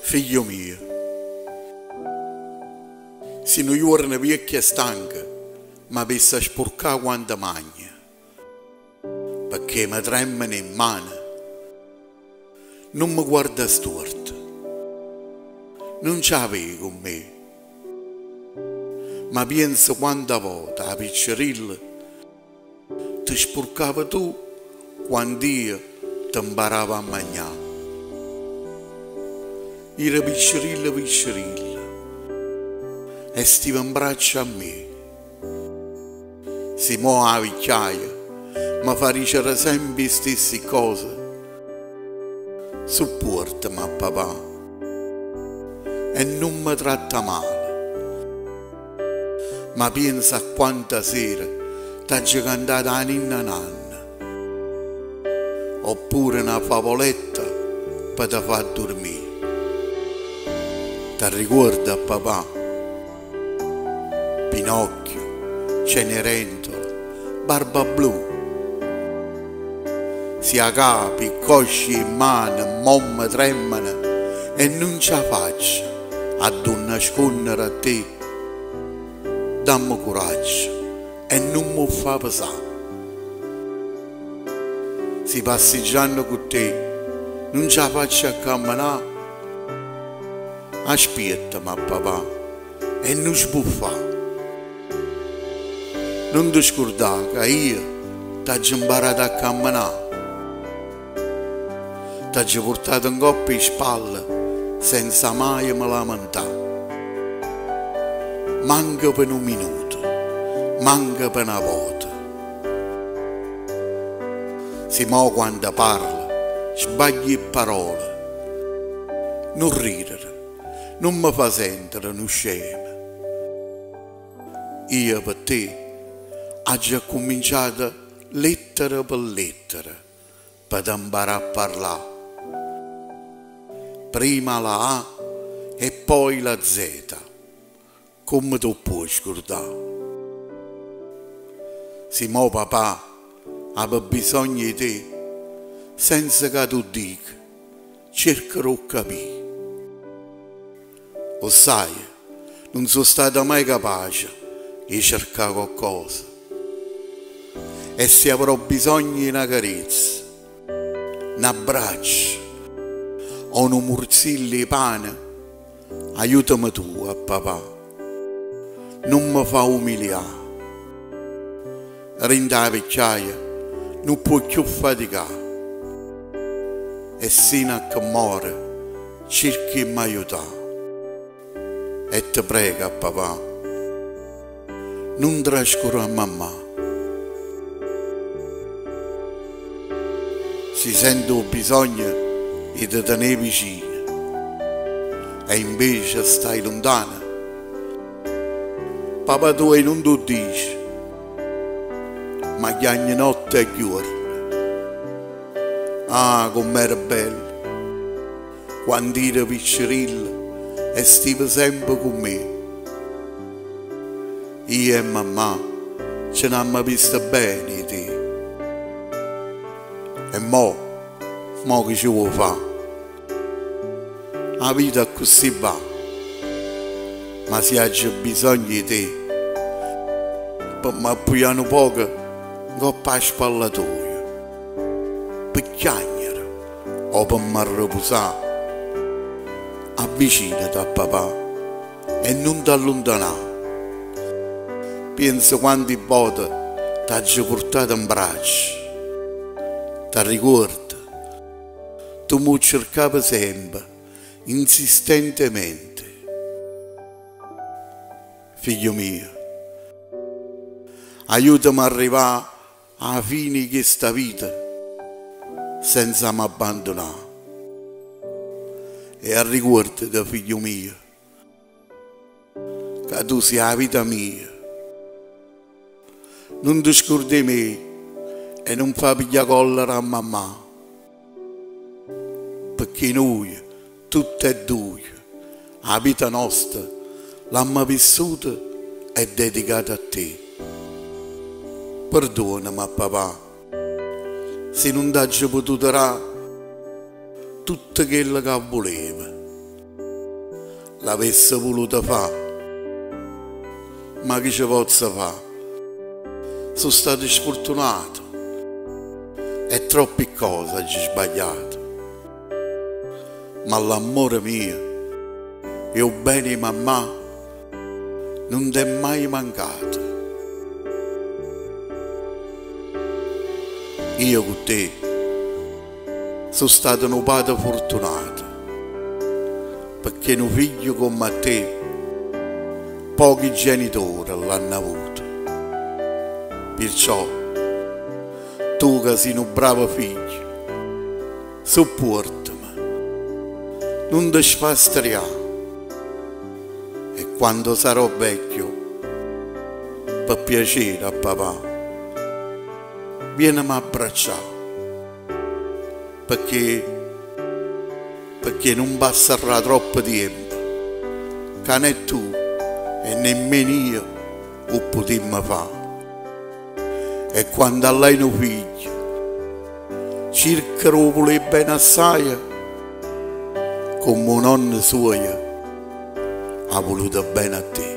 Figlio mio, se non giorno vecchia e stanca, mi pensa a sporcare quando mangia, perché mi tremano in mano. Non mi guarda storto, non ce l'avevi con me, ma pensa quanta volta a piccerilla ti sporcava tu quando io ti imparavo a mangiare. Era piccerilla e stiva in braccio a me. Si muove la vecchiaia, mi fa dicere sempre le stesse cose. Supportami, papà, e non mi tratta male. Ma pensa a quanta sera t'ha cantata a ninna nanna, oppure una favoletta per te far dormire. Ti ricorda, papà? Pinocchio, Cenerentola, Barba Blu. Si a capi, cosci in mano, momma tremano e non ce la faccio a nascondere a te. Dammi coraggio e non mi fa pesare. Si passeggiando con te, non ce la faccio a camminare. Aspettami, papà, e non sbuffare. Non ti scordare che io ti ho imparato a camminare. Ti ho portato in coppia in spalle senza mai me lamentare. Manca per un minuto, manca per una volta. Si muove quando parla, sbagli parole. Non ridere, non mi fa sentire un scemo. Io per te ho già cominciato lettera per lettera per imparare a parlare. Prima la A e poi la Z. Come tu puoi scordare? Se mo papà ha bisogno di te, senza che tu dica, cercherò di capire. Lo sai, non sono stata mai capace di cercare qualcosa. E se avrò bisogno di una carezza, un abbraccio o un murzillo di pane, aiutami tu, papà. Non mi fa umiliare. Rinda la vecchiaia, non può più faticare. E sino a che muore, cerchi di mi aiutare. E ti prego, papà, non trascurare a mamma. Si sente il bisogno di te tenere vicino e invece stai lontana. Papà tu non lo dici, ma che ogni notte e giorno. Ah, com'era bello quando ero piccerilla e stiva sempre con me. Io e mamma ce n'abbiamo visto bene di te. E mo che ci vuoi fare? La vita così va, ma se hai bisogno di te, per mi appoggiare un poco, coppa a spallatoio, per chiagnere o per mi riposare. Avvicinati a papà e non ti allontanare. Pensa quante volte ti ho portato in braccio. Ti ricordi? Tu mi cercavi sempre, insistentemente. Figlio mio, aiutami a arrivare alla fine di questa vita senza mi abbandonare. E ricordati, figlio mio, che tu sei la vita mia. Non ti scordi me e non fa pigliare collera a mamma, perché noi, tutte e due, la vita nostra l'abbiamo vissuta e dedicata a te. Perdonami, papà, se non ti ho potuto dare tutto quello che volevo. l'avesse voluto fare. Ma che ci posso fare? Sono stato sfortunato e troppe cose ho sbagliato. Ma l'amore mio e il bene di mamma non ti è mai mancato. Io con te sono stato un padre fortunato, perché un figlio come te pochi genitori l'hanno avuto. Perciò tu che sei un bravo figlio, sopportami, non ti spastriare, e quando sarò vecchio, per piacere a papà, vienimi a abbracciare, perché non passerà troppo tempo, che né tu e nemmeno io lo potemmo fare. E quando lei un figlio, circa lo vuole bene assai, come un nonno suo ha voluto bene a te.